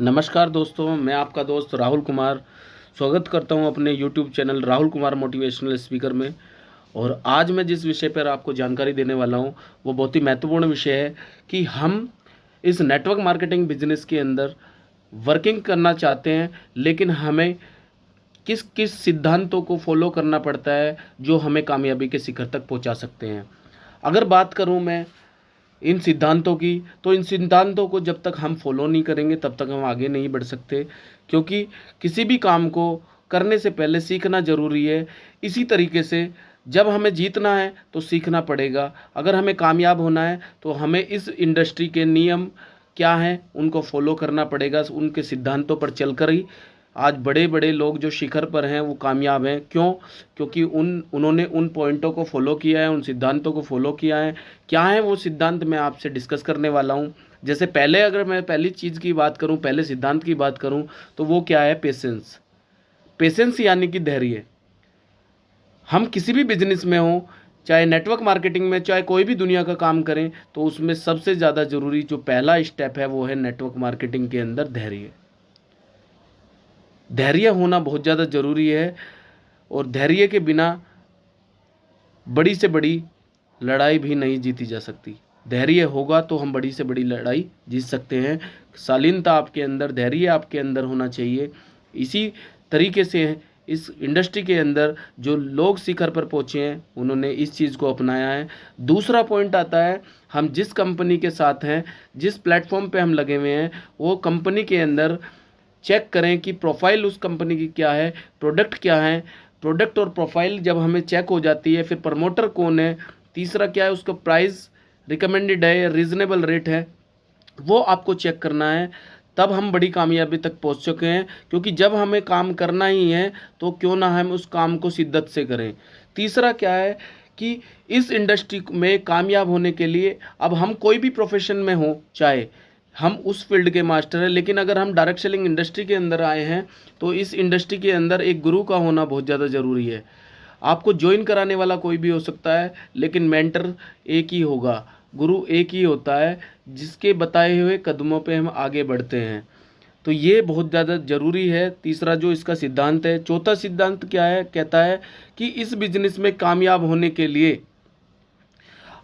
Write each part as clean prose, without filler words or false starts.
नमस्कार दोस्तों, मैं आपका दोस्त राहुल कुमार स्वागत करता हूं अपने YouTube channel Rahul Kumar motivational speaker में। और आज मैं जिस विषय पर आपको जानकारी देने वाला हूं वो बहुत ही महत्वपूर्ण विषय है कि हम इस नेटवर्क मार्केटिंग बिजनेस के अंदर वर्किंग करना चाहते हैं, लेकिन हमें किस किस सिद्धांतों को फॉलो करना पड़ता है जो हमें कामयाबी के शिखर तक पहुंचा सकते हैं। अगर बात करूं मैं इन सिद्धांतों की, तो इन सिद्धांतों को जब तक हम फॉलो नहीं करेंगे तब तक हम आगे नहीं बढ़ सकते, क्योंकि किसी भी काम को करने से पहले सीखना ज़रूरी है। इसी तरीके से जब हमें जीतना है तो सीखना पड़ेगा, अगर हमें कामयाब होना है तो हमें इस इंडस्ट्री के नियम क्या हैं उनको फॉलो करना पड़ेगा। उनके सिद्धांतों पर चलकर ही आज बड़े बड़े लोग जो शिखर पर हैं वो कामयाब हैं। क्यों? क्योंकि उन्होंने उन पॉइंटों को फॉलो किया है, उन सिद्धांतों को फॉलो किया है। क्या है वो सिद्धांत, मैं आपसे डिस्कस करने वाला हूँ। जैसे पहले अगर मैं पहली चीज़ की बात करूँ, पहले सिद्धांत की बात करूँ, तो वो क्या है? पेशेंस। पेशेंस यानी कि धैर्य। हम किसी भी बिजनेस में हों, चाहे नेटवर्क मार्केटिंग में, चाहे कोई भी दुनिया का काम करें, तो उसमें सबसे ज़्यादा ज़रूरी जो पहला स्टेप है वो है नेटवर्क मार्केटिंग के अंदर धैर्य। धैर्य होना बहुत ज़्यादा ज़रूरी है, और धैर्य के बिना बड़ी से बड़ी लड़ाई भी नहीं जीती जा सकती। धैर्य होगा तो हम बड़ी से बड़ी लड़ाई जीत सकते हैं। शालीनता आपके अंदर, धैर्य आपके अंदर होना चाहिए। इसी तरीके से इस इंडस्ट्री के अंदर जो लोग शिखर पर पहुँचे हैं उन्होंने इस चीज़ को अपनाया है। दूसरा पॉइंट आता है, हम जिस कंपनी के साथ हैं, जिस प्लेटफॉर्म पे हम लगे हुए हैं, वो कंपनी के अंदर चेक करें कि प्रोफाइल उस कंपनी की क्या है, प्रोडक्ट क्या है। प्रोडक्ट और प्रोफाइल जब हमें चेक हो जाती है, फिर प्रमोटर कौन है, तीसरा क्या है, उसका प्राइस रिकमेंडेड है या रीज़नेबल रेट है, वो आपको चेक करना है। तब हम बड़ी कामयाबी तक पहुंच चुके हैं, क्योंकि जब हमें काम करना ही है तो क्यों ना हम उस काम को शिद्दत से करें। तीसरा क्या है कि इस इंडस्ट्री में कामयाब होने के लिए, अब हम कोई भी प्रोफेशन में हो, चाहे हम उस फील्ड के मास्टर हैं, लेकिन अगर हम डायरेक्ट सेलिंग इंडस्ट्री के अंदर आए हैं तो इस इंडस्ट्री के अंदर एक गुरु का होना बहुत ज़्यादा ज़रूरी है। आपको ज्वाइन कराने वाला कोई भी हो सकता है, लेकिन मेंटर एक ही होगा, गुरु एक ही होता है, जिसके बताए हुए कदमों पे हम आगे बढ़ते हैं। तो ये बहुत ज़्यादा ज़रूरी है, तीसरा जो इसका सिद्धांत है। चौथा सिद्धांत क्या है? कहता है कि इस बिजनेस में कामयाब होने के लिए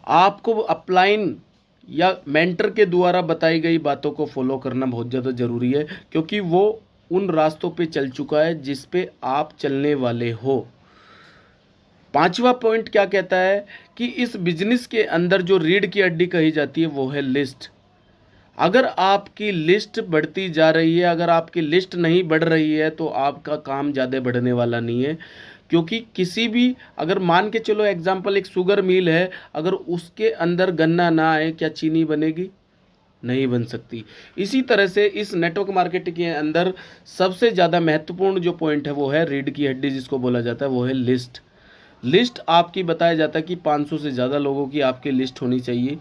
आपको अपलाइन या मेंटर के द्वारा बताई गई बातों को फॉलो करना बहुत ज़्यादा ज़रूरी है, क्योंकि वो उन रास्तों पे चल चुका है जिस पे आप चलने वाले हो। पांचवा पॉइंट क्या कहता है कि इस बिजनेस के अंदर जो रीढ़ की हड्डी कही जाती है वो है लिस्ट। अगर आपकी लिस्ट बढ़ती जा रही है, अगर आपकी लिस्ट नहीं बढ़ रही है, तो आपका काम ज़्यादा बढ़ने वाला नहीं है। क्योंकि किसी भी, अगर मान के चलो एग्जाम्पल एक शुगर मिल है, अगर उसके अंदर गन्ना ना आए, क्या चीनी बनेगी? नहीं बन सकती। इसी तरह से इस नेटवर्क मार्केटिंग के अंदर सबसे ज़्यादा महत्वपूर्ण जो पॉइंट है वो है रीढ़ की हड्डी, जिसको बोला जाता है वो है लिस्ट। लिस्ट आपकी बताया जाता है कि 500 से ज़्यादा लोगों की आपकी लिस्ट होनी चाहिए।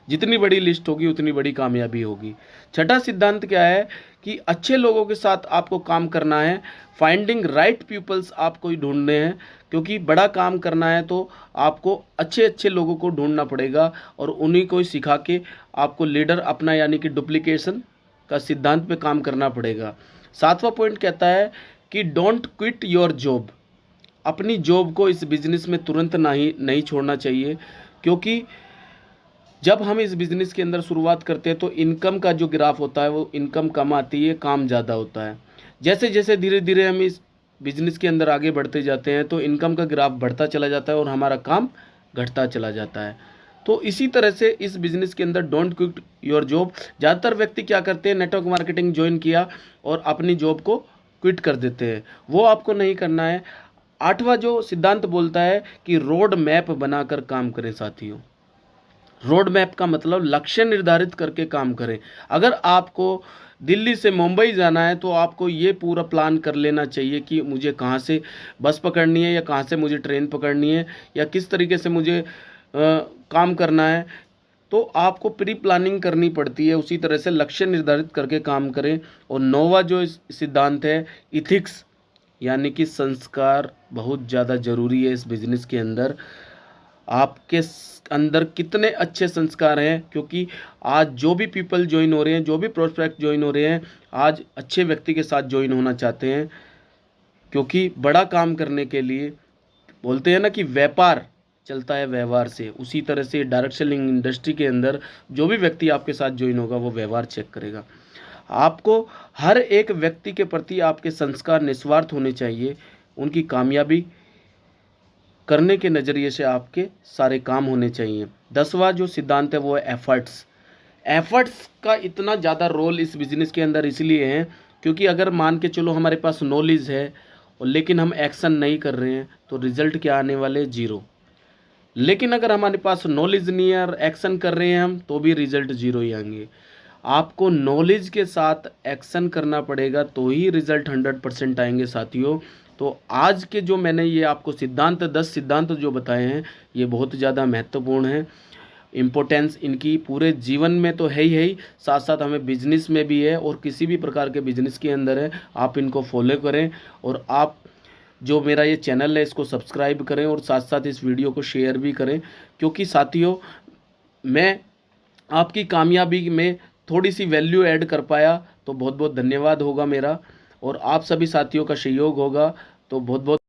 जितनी बड़ी लिस्ट होगी उतनी बड़ी कामयाबी होगी। छठा सिद्धांत क्या है कि अच्छे लोगों के साथ आपको काम करना है। फाइंडिंग राइट पीपल्स आपको ही ढूंढने हैं, क्योंकि बड़ा काम करना है तो आपको अच्छे अच्छे लोगों को ढूंढना पड़ेगा और उन्हीं को ही सिखा के आपको लीडर अपना, यानी कि डुप्लीकेशन का सिद्धांत पे काम करना पड़ेगा। सातवां पॉइंट कहता है कि डोंट क्विट योर जॉब। अपनी जॉब को इस बिज़नेस में तुरंत नहीं छोड़ना चाहिए, क्योंकि जब हम इस बिज़नेस के अंदर शुरुआत करते हैं तो इनकम का जो ग्राफ होता है वो इनकम कम आती है, काम ज़्यादा होता है। जैसे जैसे धीरे धीरे हम इस बिज़नेस के अंदर आगे बढ़ते जाते हैं तो इनकम का ग्राफ बढ़ता चला जाता है और हमारा काम घटता चला जाता है। तो इसी तरह से इस बिज़नेस के अंदर डोंट क्विट योर जॉब। ज़्यादातर व्यक्ति क्या करते हैं, नेटवर्क मार्केटिंग ज्वाइन किया और अपनी जॉब को क्विट कर देते हैं, वो आपको नहीं करना है। आठवां जो सिद्धांत बोलता है कि रोड मैप बनाकर काम करें साथियों। रोड मैप का मतलब लक्ष्य निर्धारित करके काम करें। अगर आपको दिल्ली से मुंबई जाना है तो आपको ये पूरा प्लान कर लेना चाहिए कि मुझे कहाँ से बस पकड़नी है या कहाँ से मुझे ट्रेन पकड़नी है या किस तरीके से मुझे काम करना है। तो आपको प्री प्लानिंग करनी पड़ती है, उसी तरह से लक्ष्य निर्धारित करके काम करें। और नौवां जो सिद्धांत है, इथिक्स, यानी कि संस्कार बहुत ज़्यादा ज़रूरी है इस बिज़नेस के अंदर। आपके अंदर कितने अच्छे संस्कार हैं, क्योंकि आज जो भी पीपल ज्वाइन हो रहे हैं, जो भी प्रोस्पेक्ट ज्वाइन हो रहे हैं, आज अच्छे व्यक्ति के साथ ज्वाइन होना चाहते हैं, क्योंकि बड़ा काम करने के लिए बोलते हैं ना कि व्यापार चलता है व्यवहार से, उसी तरह से डायरेक्ट सेलिंग इंडस्ट्री के अंदर जो भी व्यक्ति आपके साथ ज्वाइन होगा वो व्यवहार चेक करेगा। आपको हर एक व्यक्ति के प्रति आपके संस्कार निस्वार्थ होने चाहिए, उनकी कामयाबी करने के नज़रिए से आपके सारे काम होने चाहिए। 10वां जो सिद्धांत है वो है एफर्ट्स। एफर्ट्स का इतना ज़्यादा रोल इस बिज़नेस के अंदर इसलिए है क्योंकि अगर मान के चलो हमारे पास नॉलेज है और लेकिन हम एक्शन नहीं कर रहे हैं तो रिज़ल्ट क्या आने वाले, जीरो। लेकिन अगर हमारे पास नॉलेज नहीं है और एक्शन कर रहे हैं हम, तो भी रिज़ल्ट जीरो ही आएंगे। आपको नॉलेज के साथ एक्शन करना पड़ेगा तो ही रिज़ल्ट 100% आएंगे साथियों। तो आज के जो मैंने ये आपको सिद्धांत 10 सिद्धांत जो बताए हैं ये बहुत ज़्यादा महत्वपूर्ण हैं। इम्पोर्टेंस इनकी पूरे जीवन में तो है ही, साथ साथ हमें बिजनेस में भी है और किसी भी प्रकार के बिजनेस के अंदर है। आप इनको फॉलो करें और आप जो मेरा ये चैनल है इसको सब्सक्राइब करें और साथ साथ इस वीडियो को शेयर भी करें, क्योंकि साथियों मैं आपकी कामयाबी में थोड़ी सी वैल्यू ऐड कर पाया तो बहुत बहुत धन्यवाद होगा मेरा, और आप सभी साथियों का सहयोग होगा तो बहुत बहुत